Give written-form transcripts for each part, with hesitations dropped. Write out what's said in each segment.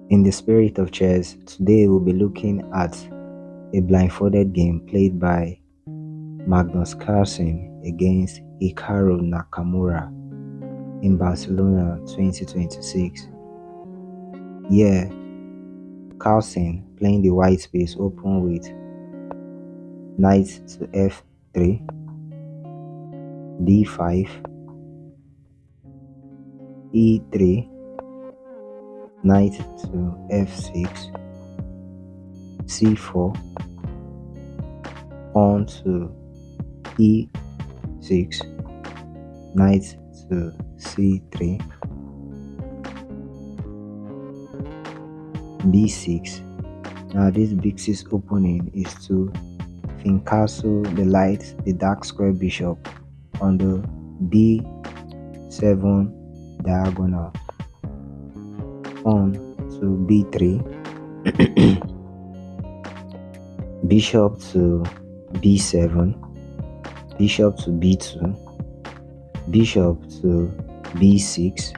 In the spirit of chess, today we'll be looking at a blindfolded game played by Magnus Carlsen against Hikaru Nakamura in Barcelona 2026. Here, Carlsen playing the white space open with knight to f3, d5, e3, knight to f6, c4, pawn to e6, knight to c3, b6. Now this big six opening is to castle the dark square bishop on the b7 diagonal, pawn to b3, bishop to b7, bishop to b2, bishop to b6,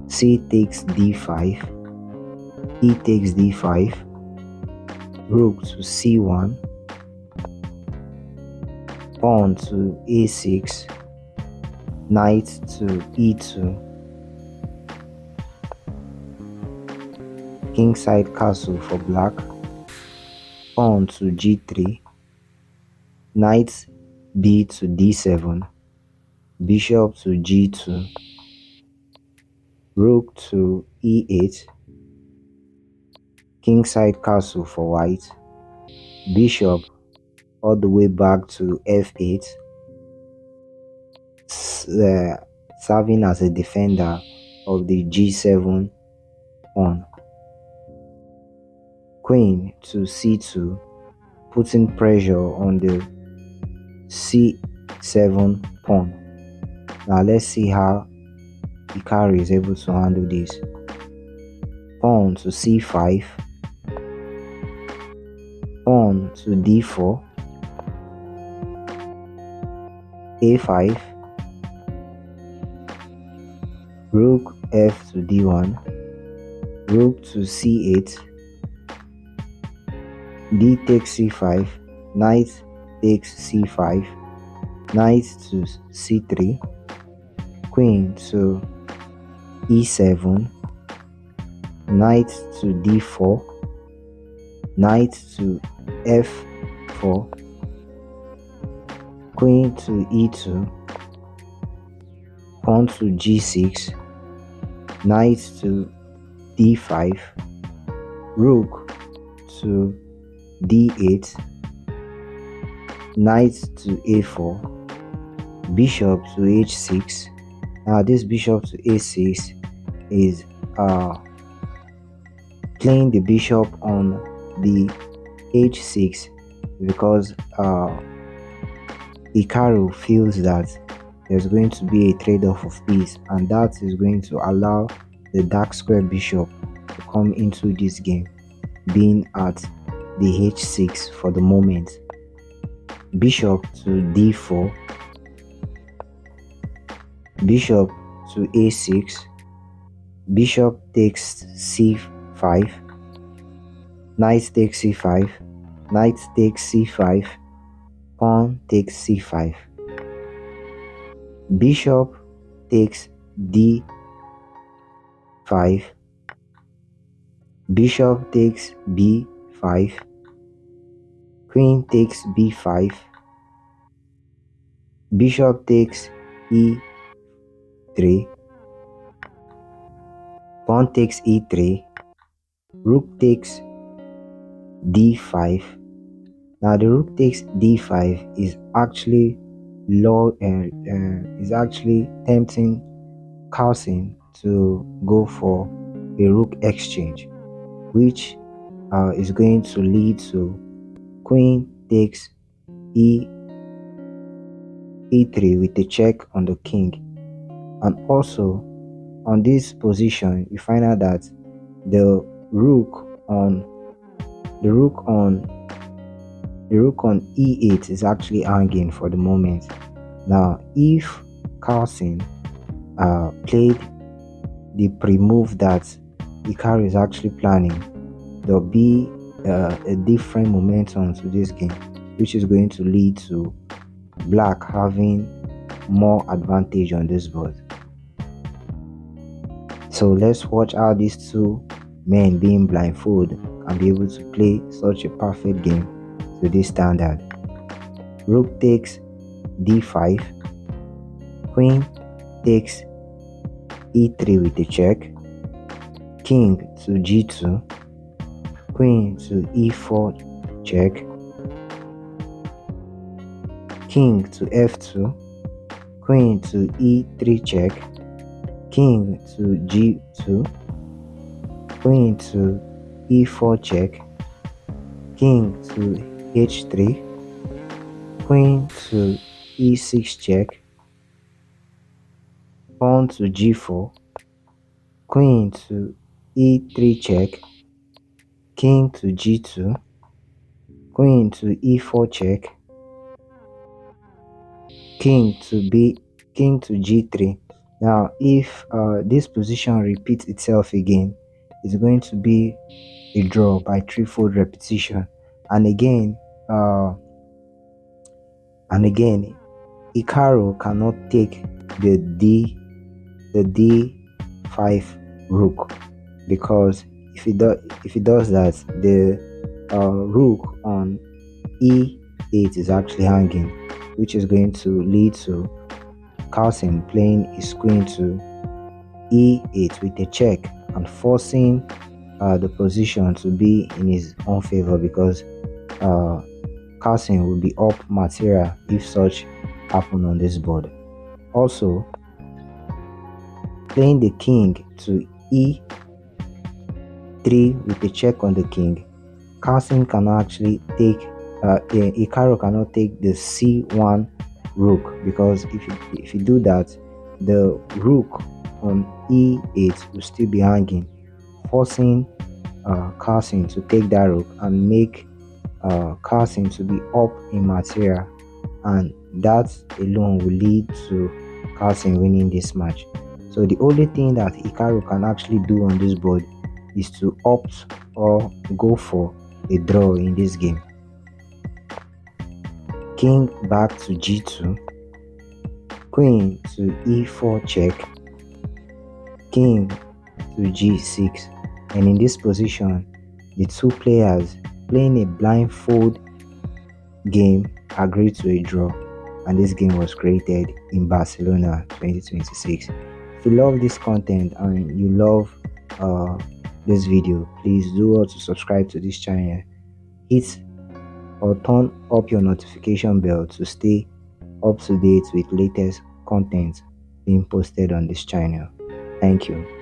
c takes d5, e takes d5, rook to c1, pawn to a6, knight to e2, kingside castle for black, pawn to g3, knight b to d7, bishop to g2, rook to e8, kingside castle for white, bishop all the way back to f8, serving as a defender of the g7 pawn, queen to c2, putting pressure on the c7 pawn. Now let's see how Hikaru is able to handle this. Pawn to c5, pawn to d4, a5, rook f to d1, rook to c8, d takes c5, knight takes c5, knight to c3, queen to e7, knight to d4, knight to f4, queen to e2, pawn to g6, knight to d5, rook to d8, knight to a4, bishop to h6. Now this bishop to a6 is playing the bishop on the h6 because Hikaru feels that there's going to be a trade-off of piece, and that is going to allow the dark square bishop to come into this game, being at the h6 for the moment. Bishop to d4, bishop to a6, bishop takes c5, knight takes c5, knight takes c5, pawn takes c5, bishop takes d5, bishop takes b5, queen takes b5, bishop takes e3, pawn takes e3, rook takes d5. Now the rook takes d5 is actually tempting Carlsen to go for a rook exchange, which is going to lead to queen takes e3 with a check on the king. And also on this position you find out that the rook on e8 is actually hanging for the moment. Now if Carlsen played the pre-move that Hikaru is actually planning, there'll be a different momentum to this game, which is going to lead to black having more advantage on this board. So let's watch how these two men being blindfolded can be able to play such a perfect game to this standard. Rook takes d5, queen takes e3 with a check, king to g2, queen to e4 check, king to f2, queen to e3 check, king to g2, queen to e4 check, king to h3, queen to e6 check, pawn to g4, queen to e3 check, king to g2, queen to e4 check, king to g3. Now if this position repeats itself again, it's going to be a draw by threefold repetition. And again Hikaru cannot take the d5 rook, because if he does that, the rook on e8 is actually hanging, which is going to lead to Carlsen playing his queen to e8 with a check and forcing the position to be in his own favor, because Carlsen will be up material if such happen on this board. Also, playing the king to e3 with a check on the king, Carlsen cannot actually take Hikaru cannot take the c1 rook, because if you do that, the rook on e8 will still be hanging, forcing Carlsen to take that rook and make Carlsen to be up in material, and that alone will lead to Carlsen winning this match. So the only thing that Hikaru can actually do on this board is to opt or go for a draw in this game. King back to g2, queen to e4 check, king to g6, and in this position the two players playing a blindfold game agreed to a draw, and this game was created in Barcelona 2026. If you love this content and you love this video, please do well to subscribe to this channel, hit or turn up your notification bell to stay up to date with latest content being posted on this channel. Thank you.